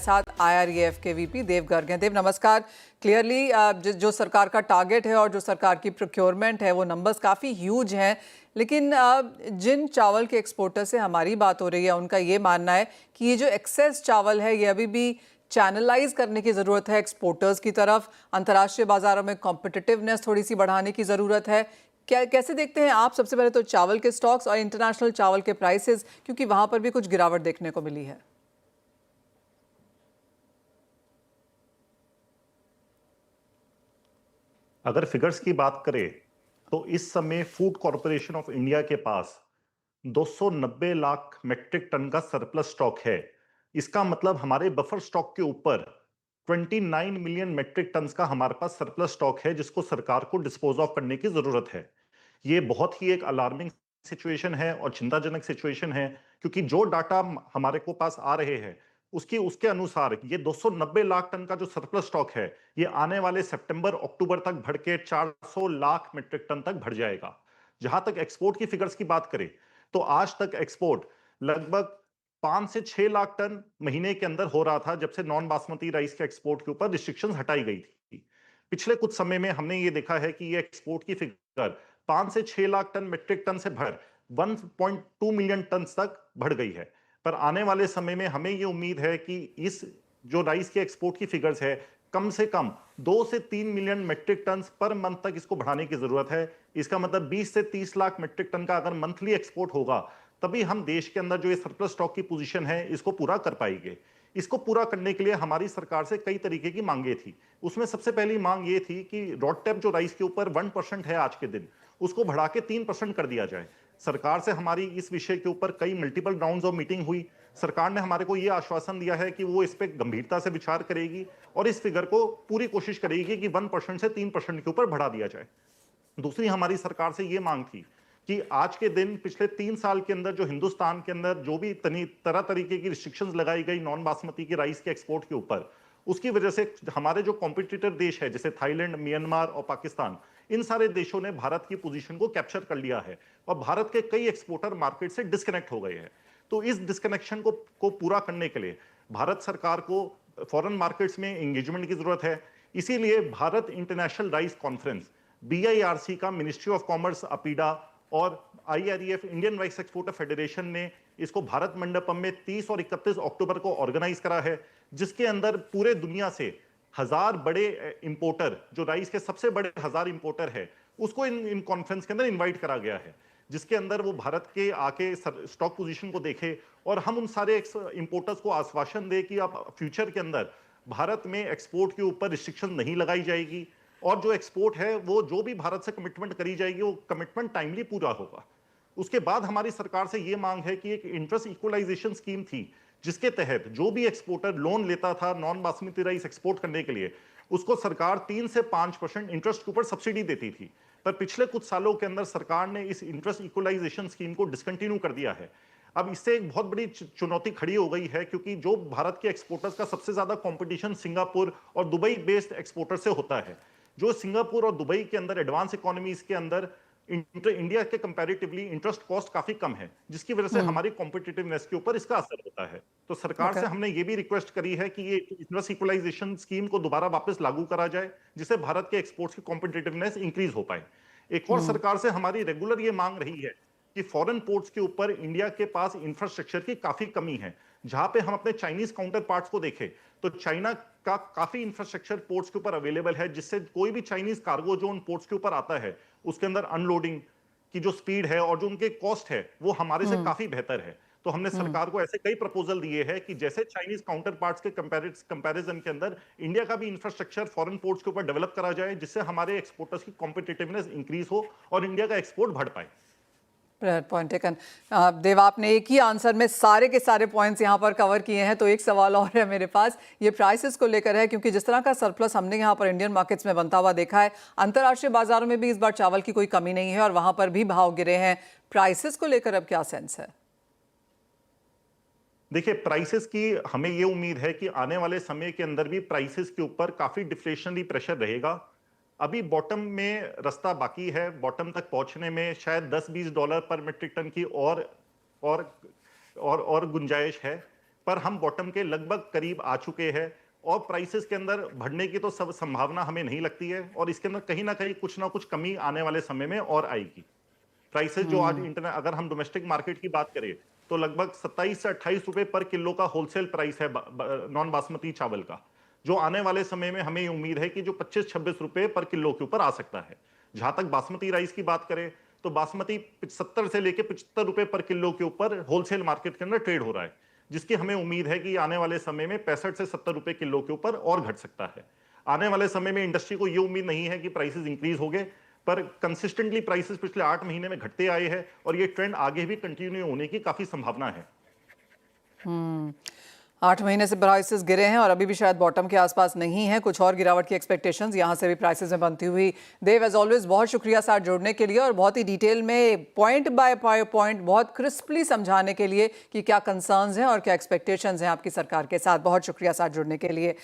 साथ IREF के VP देव गर्ग हैं। देव नमस्कार। क्लियरली जो सरकार का टारगेट है और जो सरकार की प्रोक्योरमेंट है वो नंबर्स काफ़ी ह्यूज हैं, लेकिन जिन चावल के एक्सपोर्टर से हमारी बात हो रही है उनका ये मानना है कि ये जो एक्सेस चावल है ये अभी भी चैनलाइज करने की ज़रूरत है एक्सपोर्टर्स की तरफ। अंतर्राष्ट्रीय बाज़ारों में कॉम्पिटिटिवनेस थोड़ी सी बढ़ाने की ज़रूरत है। कैसे देखते हैं आप सबसे पहले तो चावल के स्टॉक्स और इंटरनेशनल चावल के प्राइसेस, क्योंकि वहां पर भी कुछ गिरावट देखने को मिली है। अगर फिगर्स की बात करें तो इस समय फूड कॉरपोरेशन ऑफ इंडिया के पास 290 लाख मेट्रिक टन का सरप्लस स्टॉक है। इसका मतलब हमारे बफर स्टॉक के ऊपर 29 मिलियन मेट्रिक टन का हमारे पास सरप्लस स्टॉक है, जिसको सरकार को डिस्पोज ऑफ करने की जरूरत है। ये बहुत ही एक अलार्मिंग सिचुएशन है और चिंताजनक सिचुएशन है, क्योंकि जो डाटा हमारे को पास आ रहे हैं उसके अनुसार ये 290 लाख टन का जो सरप्लस स्टॉक है ये आने वाले सितंबर अक्टूबर तक बढ़ के 400 लाख मेट्रिक टन तक बढ़ जाएगा। जहां तक एक्सपोर्ट की फिगर्स की बात करें तो आज तक एक्सपोर्ट लगभग 5 से 6 लाख टन महीने के अंदर हो रहा था, जब से नॉन बासमती राइस के एक्सपोर्ट के ऊपर रिस्ट्रिक्शंस हटाई गई थी। पिछले कुछ समय में हमने ये देखा है कि ये एक्सपोर्ट की फिगर 5 से 6 लाख टन मेट्रिक टन से बढ़ 1.2 मिलियन टन तक बढ़ गई है। पर आने वाले समय में हमें ये उम्मीद है कि इस जो राइस के एक्सपोर्ट की फिगर्स है कम से कम 2 से 3 मिलियन मेट्रिक टन पर मंथ तक इसको बढ़ाने की जरूरत है। इसका मतलब 20 से 30 लाख मेट्रिक टन का अगर मंथली एक्सपोर्ट होगा तभी हम देश के अंदर जो ये सरप्लस स्टॉक की पोजीशन है इसको पूरा कर पाएंगे। इसको पूरा करने के लिए हमारी सरकार से कई तरीके की मांगे थी। उसमें सबसे पहली मांग ये थी कि रोडटेप जो राइस के ऊपर 1% है आज के दिन, उसको बढ़ा के 3% कर दिया जाए। सरकार से हमारी इस विषय के ऊपर कई मल्टीपल राउंड्स ऑफ मीटिंग हुई। सरकार ने हमारे को यह आश्वासन दिया है कि वो इस पे गंभीरता से विचार करेगी और इस फिगर को पूरी कोशिश करेगी कि 1% से 3% के ऊपर बढ़ा दिया जाए। दूसरी हमारी सरकार से यह मांग थी कि आज के दिन पिछले 3 साल के अंदर जो हिंदुस्तान के अंदर जो भी तरह तरीके की रिस्ट्रिक्शंस लगाई गई नॉन बासमती की राइस के एक्सपोर्ट के ऊपर, उसकी वजह से हमारे जो कॉम्पिटिटर देश है जैसे थाईलैंड, म्यांमार और पाकिस्तान, इन सारे देशों ने भारत की पोजीशन को कैप्चर कर लिया है और भारत के कई एक्सपोर्टर मार्केट से डिस्कनेक्ट हो गए हैं। तो इस डिस्कनेक्शन को पूरा करने के लिए भारत सरकार को फॉरेन मार्केट्स में एंगेजमेंट की जरूरत है। इसीलिए Bharat international rice conference, BIRC का मिनिस्ट्री ऑफ कॉमर्स, अपीडा और IREF Indian rice exporter federation ने इसको भारत मंडपम में 30 और 31 अक्टूबर को ऑर्गेनाइज करा है, जिसके अंदर पूरे दुनिया से 1000 बड़े इंपोर्टर, जो राइस के सबसे बड़े 1000 इंपोर्टर है, उसको इन कॉन्फ्रेंस के अंदर इनवाइट करा गया है, जिसके अंदर वो भारत के आके स्टॉक पोजीशन को देखे और हम उन सारे इंपोर्टर्स को आश्वासन दे कि अब फ्यूचर के अंदर भारत में एक्सपोर्ट के ऊपर रिस्ट्रिक्शन नहीं लगाई जाएगी और जो एक्सपोर्ट है वो जो भी भारत से कमिटमेंट करी जाएगी वो कमिटमेंट टाइमली पूरा होगा। उसके बाद हमारी सरकार से ये मांग है कि एक इंटरेस्ट इक्वलाइजेशन स्कीम थी, जिसके तहत जो भी एक्सपोर्टर लोन लेता था नॉन बासमती राइस एक्सपोर्ट करने के लिए, उसको सरकार 3 से 5% इंटरेस्ट के ऊपर सब्सिडी देती थी। पर पिछले कुछ सालों के अंदर सरकार ने इस इंटरेस्ट इक्वलाइजेशन स्कीम को डिसकंटिन्यू कर दिया है। अब इससे एक बहुत बड़ी चुनौती खड़ी हो गई है, क्योंकि जो भारत के एक्सपोर्टर्स का सबसे ज्यादा कंपटीशन सिंगापुर और दुबई बेस्ड एक्सपोर्टर से होता है, जो सिंगापुर और दुबई के अंदर एडवांस इकोनॉमीज के अंदर इंडिया के कंपैरेटिवली इंटरेस्ट कॉस्ट काफी कम है, जिसकी वजह से हमारी कॉम्पिटिटिवनेस के ऊपर इसका असर होता है। तो सरकार से हमने ये भी रिक्वेस्ट करी है कि ये इंटरेस्ट इक्वलाइजेशन स्कीम को दोबारा वापस लागू करा जाए, जिससे भारत के एक्सपोर्ट्स की कॉम्पिटिटिवनेस इंक्रीज हो पाए। एक और सरकार से हमारी रेगुलर ये मांग रही है कि फॉरेन पोर्ट्स के ऊपर इंडिया के पास इंफ्रास्ट्रक्चर की काफी कमी है। जहां पे हम अपने चाइनीज काउंटर पार्ट्स को देखें तो चाइना का काफी इंफ्रास्ट्रक्चर पोर्ट्स के ऊपर अवेलेबल है, जिससे कोई भी चाइनीज कार्गो जो उन पोर्ट्स के ऊपर आता है उसके अंदर अनलोडिंग की जो स्पीड है और जो उनके कॉस्ट है वो हमारे से काफी बेहतर है। तो हमने सरकार को ऐसे कई प्रपोजल दिए हैं कि जैसे चाइनीज काउंटर पार्ट्स के कंपैरिजन के अंदर इंडिया का भी इंफ्रास्ट्रक्चर फॉरेन पोर्ट्स के ऊपर डेवलप करा जाए, जिससे हमारे एक्सपोर्टर्स की कॉम्पिटिटिवनेस इंक्रीज हो और इंडिया का एक्सपोर्ट बढ़ पाए। Point taken. देव, आपने एक ही आंसर में सारे के सारे पॉइंट्स यहाँ पर कवर किए हैं। तो एक सवाल और है मेरे पास, ये प्राइसेस को लेकर है, क्योंकि जिस तरह का सरप्लस हमने यहाँ पर इंडियन मार्केट्स में बनता हुआ देखा है, अंतर्राष्ट्रीय बाजारों में भी इस बार चावल की कोई कमी नहीं है और वहां पर भी भाव गिरे हैं। प्राइसेस को लेकर अब क्या सेंस है? देखिए, प्राइसेस की हमें ये उम्मीद है कि आने वाले समय के अंदर भी प्राइसेस के ऊपर काफी डिफ्लेशनरी प्रेशर रहेगा। अभी बॉटम में रास्ता बाकी है, बॉटम तक पहुंचने में शायद 10-20 डॉलर पर मेट्रिक टन की और गुंजाइश है। पर हम बॉटम के लगभग करीब आ चुके हैं और प्राइसेस के अंदर बढ़ने की तो सब संभावना हमें नहीं लगती है और इसके अंदर कहीं ना कहीं कुछ ना कुछ कमी आने वाले समय में और आएगी। प्राइसेस जो आज इंटरनेट अगर हम डोमेस्टिक मार्केट की बात करें तो लगभग 27 से 28 रुपए पर किलो का होलसेल प्राइस है नॉन बासमती चावल का, जो आने वाले समय में हमें उम्मीद है कि जो 25-26 रुपए पर किलो के ऊपर आ सकता है। जहां तक बासमती राइस की बात करें तो बासमती 70 से लेकर 75 रुपए पर किलो के ऊपर होलसेल मार्केट के अंदर ट्रेड हो रहा है, जिसकी हमें उम्मीद है कि आने वाले समय में 65 से 70 रुपए किलो के ऊपर और घट सकता है। आने वाले समय में इंडस्ट्री को यह उम्मीद नहीं है कि प्राइसेस इंक्रीज हो गए, पर कंसिस्टेंटली प्राइसेस पिछले 8 महीने में घटते आए हैं और ये ट्रेंड आगे भी कंटिन्यू होने की काफी संभावना है। 8 महीने से प्राइसेस गिरे हैं और अभी भी शायद बॉटम के आसपास नहीं है। कुछ और गिरावट की एक्सपेक्टेशंस यहाँ से भी प्राइसेस में बनती हुई। देव, एज ऑलवेज बहुत शुक्रिया साथ जुड़ने के लिए और बहुत ही डिटेल में पॉइंट बाय पॉइंट बहुत क्रिस्पली समझाने के लिए कि क्या कंसर्न्स हैं और क्या एक्सपेक्टेशंस हैं आपकी सरकार के साथ। बहुत शुक्रिया साथ जुड़ने के लिए।